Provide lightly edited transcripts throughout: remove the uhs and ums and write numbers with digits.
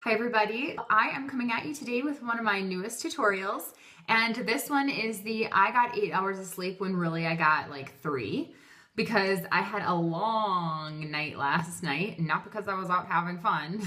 Hi everybody, I am coming at you today with one of my newest tutorials, and this one is the I got 8 hours of sleep when really I got like 3, because I had a long night last night, not because I was out having fun,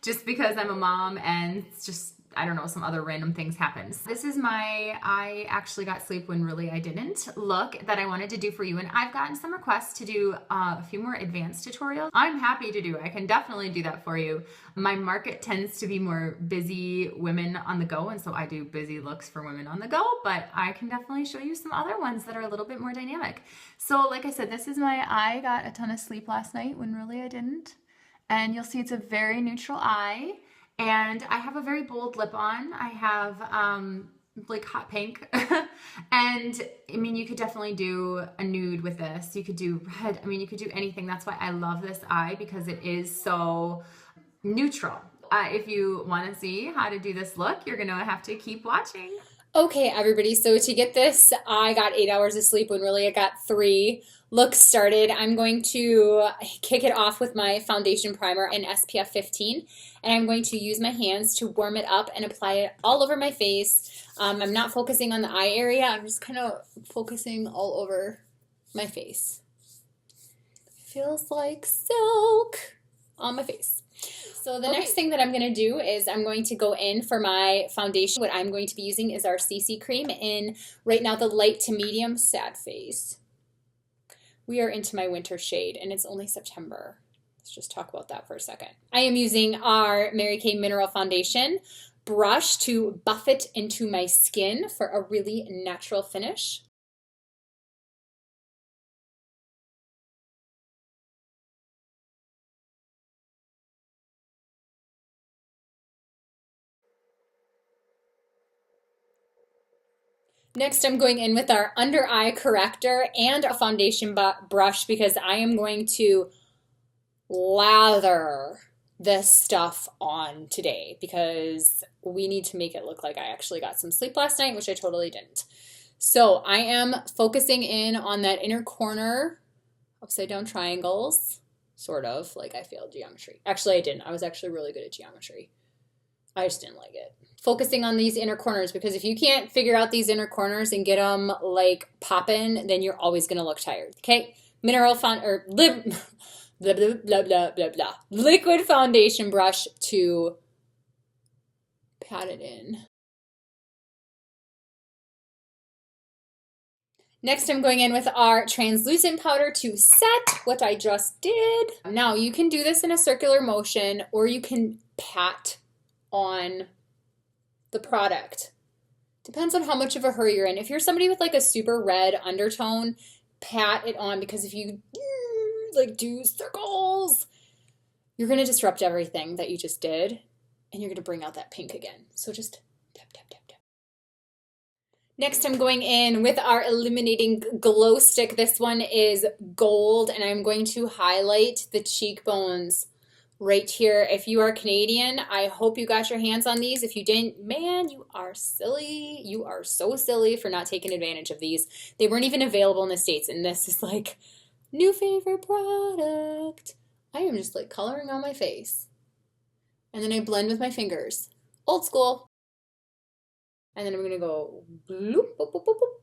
just because I'm a mom and it's just, I don't know, some other random things happened. This is my I actually got sleep when really I didn't look that I wanted to do for you, and I've gotten some requests to do a few more advanced tutorials. I'm happy to do. I can definitely do that for you. My market tends to be more busy women on the go, and so I do busy looks for women on the go, but I can definitely show you some other ones that are a little bit more dynamic. So like I said, this is my I got a ton of sleep last night when really I didn't. And you'll see it's a very neutral eye. And I have a very bold lip on. I have like hot pink. And I mean, you could definitely do a nude with this. You could do red. I mean, you could do anything. That's why I love this eye, because it is so neutral. If you want to see how to do this look, you're going to have to keep watching. Okay, everybody, so to get this, I got 8 hours of sleep when really I got 3 looks started. I'm going to kick it off with my foundation primer in SPF 15, and I'm going to use my hands to warm it up and apply it all over my face. I'm not focusing on the eye area, I'm just kind of focusing all over my face. Feels like silk on my face. So the next thing that I'm going to do is I'm going to go in for my foundation. What I'm going to be using is our CC cream in right now the light to medium sad face. We are into my winter shade and it's only September. Let's just talk about that for a second. I am using our Mary Kay Mineral Foundation brush to buff it into my skin for a really natural finish. Next, I'm going in with our under eye corrector and a foundation brush because I am going to lather this stuff on today because we need to make it look like I actually got some sleep last night, which I totally didn't. So I am focusing in on that inner corner, upside down triangles, sort of like I failed geometry. Actually, I didn't. I was actually really good at geometry. I just didn't like it. Focusing on these inner corners, because if you can't figure out these inner corners and get them like popping, then you're always going to look tired. Okay, mineral font or lip, blah, blah, blah, blah, blah, blah. Liquid foundation brush to pat it in. Next, I'm going in with our translucent powder to set what I just did. Now, you can do this in a circular motion or you can pat on the product. Depends on how much of a hurry you're in. If you're somebody with like a super red undertone, pat it on, because if you like do circles, you're going to disrupt everything that you just did and you're going to bring out that pink again. So just tap, tap, tap, tap. Next, I'm going in with our illuminating glow stick. This one is gold, and I'm going to highlight the cheekbones right here. If you are Canadian, I hope you got your hands on these. If you didn't, man, you are silly. You are so silly for not taking advantage of these. They weren't even available in the States, and this is like new favorite product. I am just like coloring on my face. And then I blend with my fingers. Old school. And then I'm going to go bloop, boop, boop, boop, boop.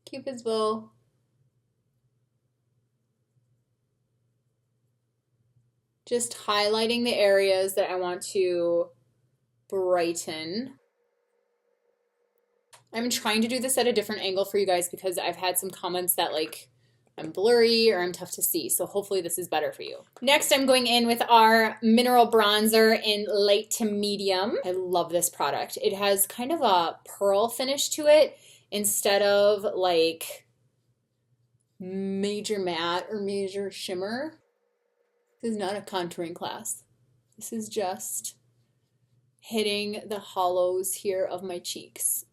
Cupid's bow. Just highlighting the areas that I want to brighten. I'm trying to do this at a different angle for you guys because I've had some comments that like I'm blurry or I'm tough to see. So hopefully this is better for you. Next, I'm going in with our mineral bronzer in light to medium. I love this product. It has kind of a pearl finish to it instead of like major matte or major shimmer. This is not a contouring class. This is just hitting the hollows here of my cheeks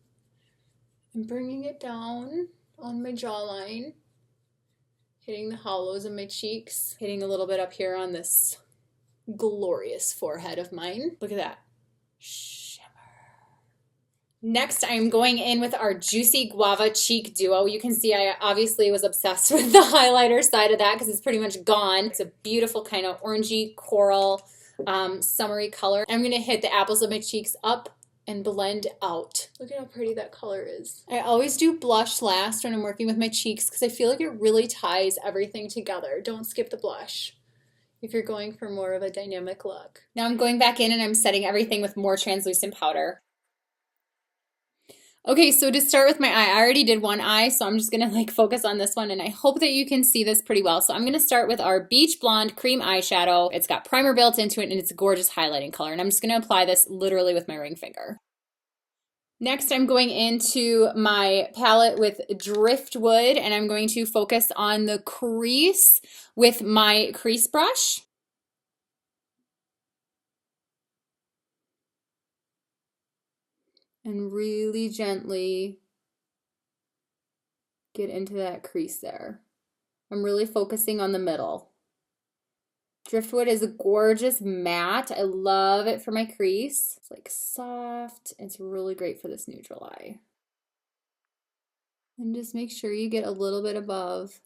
and bringing it down on my jawline, hitting the hollows of my cheeks, hitting a little bit up here on this glorious forehead of mine. Look at that. Shimmer. Next, I'm going in with our Juicy Guava Cheek Duo. You can see I obviously was obsessed with the highlighter side of that because it's pretty much gone. It's a beautiful kind of orangey coral summery color. I'm going to hit the apples of my cheeks up and blend out. Look at how pretty that color is. I always do blush last when I'm working with my cheeks because I feel like it really ties everything together. Don't skip the blush if you're going for more of a dynamic look. Now I'm going back in and I'm setting everything with more translucent powder. Okay, so to start with my eye, I already did one eye, so I'm just gonna like focus on this one, and I hope that you can see this pretty well. So I'm gonna start with our Beach Blonde Cream Eyeshadow. It's got primer built into it, and it's a gorgeous highlighting color, and I'm just gonna apply this literally with my ring finger. Next, I'm going into my palette with Driftwood, and I'm going to focus on the crease with my crease brush. And really gently get into that crease there. I'm really focusing on the middle. Driftwood is a gorgeous matte. I love it for my crease. It's like soft. It's really great for this neutral eye. And just make sure you get a little bit above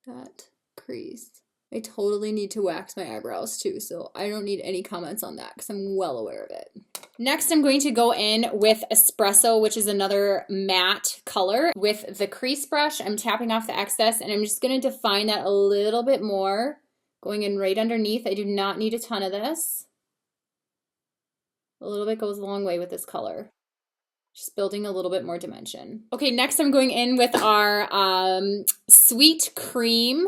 that crease. I totally need to wax my eyebrows too, so I don't need any comments on that because I'm well aware of it. Next, I'm going to go in with Espresso, which is another matte color. With the crease brush, I'm tapping off the excess, and I'm just going to define that a little bit more, going in right underneath. I do not need a ton of this. A little bit goes a long way with this color. Just building a little bit more dimension. Okay, next I'm going in with our Sweet Cream,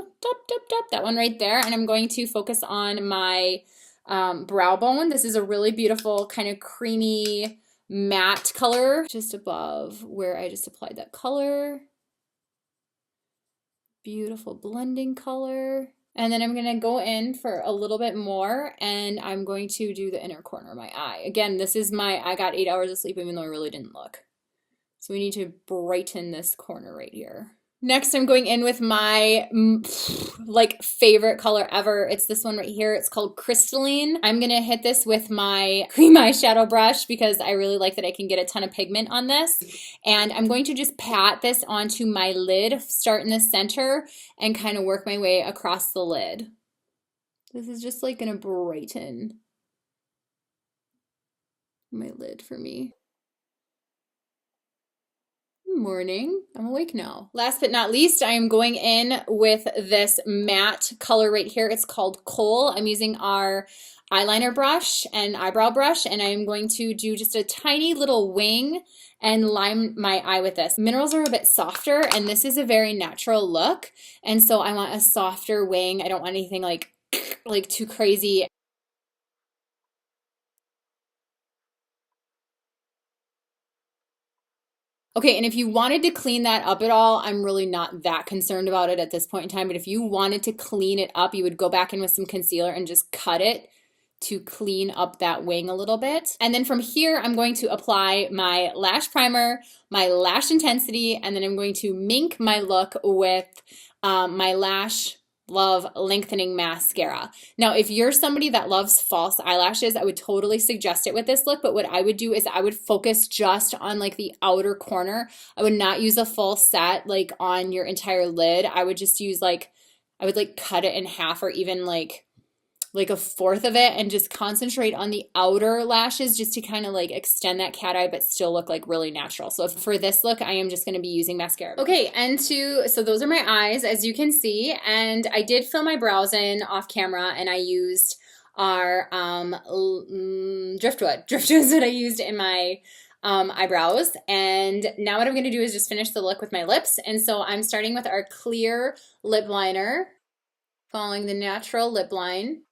that one right there, and I'm going to focus on my brow bone. This is a really beautiful kind of creamy matte color just above where I just applied that color. Beautiful blending color. And then I'm going to go in for a little bit more, and I'm going to do the inner corner of my eye. Again, this is I got 8 hours of sleep even though I really didn't look. So we need to brighten this corner right here. Next, I'm going in with my like favorite color ever. It's this one right here. It's called Crystalline. I'm going to hit this with my cream eyeshadow brush because I really like that I can get a ton of pigment on this. And I'm going to just pat this onto my lid, start in the center, and kind of work my way across the lid. This is just like going to brighten my lid for me. Morning. I'm awake now. Last but not least, I am going in with this matte color right here. It's called Coal. I'm using our eyeliner brush and eyebrow brush, and I am going to do just a tiny little wing and line my eye with this. Minerals are a bit softer, and this is a very natural look, and so I want a softer wing. I don't want anything like too crazy. Okay, and if you wanted to clean that up at all, I'm really not that concerned about it at this point in time, but if you wanted to clean it up, you would go back in with some concealer and just cut it to clean up that wing a little bit. And then from here, I'm going to apply my lash primer, my lash intensity, and then I'm going to mink my look with my Lash Love Lengthening Mascara. Now, if you're somebody that loves false eyelashes, I would totally suggest it with this look, but what I would do is I would focus just on like the outer corner. I would not use a full set like on your entire lid. I would just use I would cut it in half or even like a fourth of it and just concentrate on the outer lashes just to kind of extend that cat eye but still look really natural. So for this look, I am just going to be using mascara. Okay, so those are my eyes, as you can see, and I did fill my brows in off camera, and I used our Driftwood. Driftwood is what I used in my eyebrows. And now what I'm going to do is just finish the look with my lips. And so I'm starting with our clear lip liner, following the natural lip line.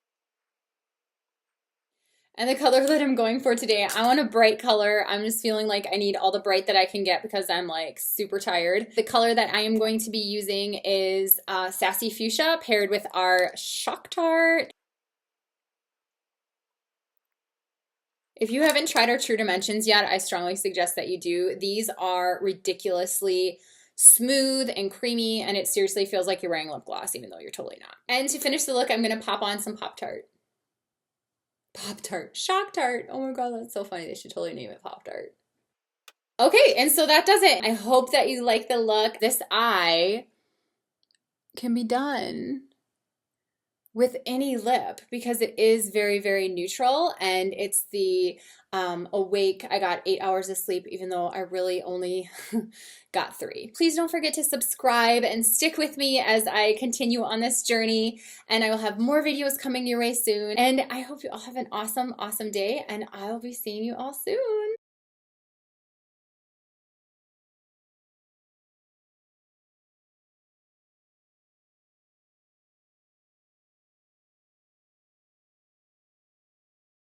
And the color that I'm going for today, I want a bright color. I'm just feeling like I need all the bright that I can get because I'm super tired. The color that I am going to be using is Sassy Fuchsia paired with our Shock Tart. If you haven't tried our True Dimensions yet, I strongly suggest that you do. These are ridiculously smooth and creamy, and it seriously feels like you're wearing lip gloss even though you're totally not. And to finish the look, I'm going to pop on some Pop-Tart. Pop-Tart. Shock-Tart. Oh my God, that's so funny. They should totally name it Pop-Tart. Okay, and so that does it. I hope that you like the look. This eye can be done with any lip because it is very, very neutral, and it's the awake. I got 8 hours of sleep even though I really only got 3. Please don't forget to subscribe and stick with me as I continue on this journey, and I will have more videos coming your way soon. And I hope you all have an awesome, awesome day, and I'll be seeing you all soon.